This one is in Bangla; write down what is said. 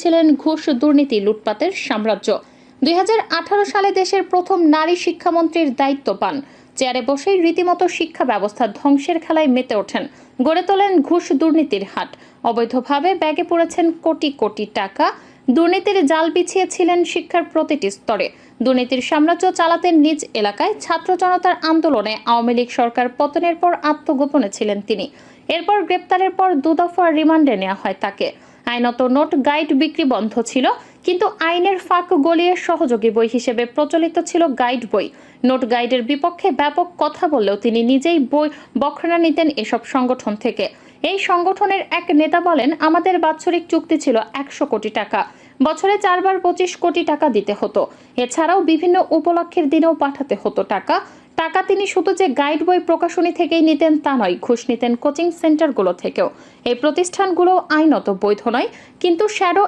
ছিলেন ঘুষ দুর্নীতি লুটপাটের সাম্রাজ্য। 2018 সালে দেশের প্রথম নারী শিক্ষামন্ত্রীর দায়িত্ব পান। চেয়ারে বসেই রীতিমতো শিক্ষা ব্যবস্থা ধ্বংসের খেলায় মেতে ওঠেন। গড়ে তোলেন ঘুষ দুর্নীতির হাট। অবৈধভাবে ব্যাগে পড়েছেন কোটি কোটি টাকা। দুর্নীতির জাল বিছিয়েছিলেন শিক্ষার প্রতিটি স্তরে। দুর্নীতির সাম্রাজ্য চালাতেন নিজ এলাকায়। ছাত্র জনতার আন্দোলনে আওয়ামী লীগ সরকার পতনের পর আত্মগোপনে ছিলেন তিনি। এরপর গ্রেপ্তারের পর 2 দফা রিমান্ডে নেওয়া হয় তাকে। আইনত নোট গাইড বিক্রি বন্ধ ছিল, কিন্তু আইনের ফাঁক গলিয়ে সহযোগী বই হিসেবে প্রচলিত ছিল গাইড বই। নোট গাইডের বিপক্ষে ব্যাপক কথা বললেও তিনি নিজেই বই বখরা নিতেন এসব সংগঠন থেকে। এই সংগঠনের এক নেতা বলেন, আমাদের বাৎসরিক চুক্তি ছিল 100 কোটি টাকা, বছরে 4 বার 25 কোটি টাকা দিতে হতো। এছাড়াও বিভিন্ন উপলক্ষের দিনেও পাঠাতে হতো টাকা। তিনি শুধু যে গাইড বই প্রকাশনী থেকেই নিতেন তা নয়, ঘুষ নিতেন কোচিং সেন্টারগুলো থেকেও। এই প্রতিষ্ঠানগুলো আইনত বৈধ নয়, কিন্তু শ্যাডো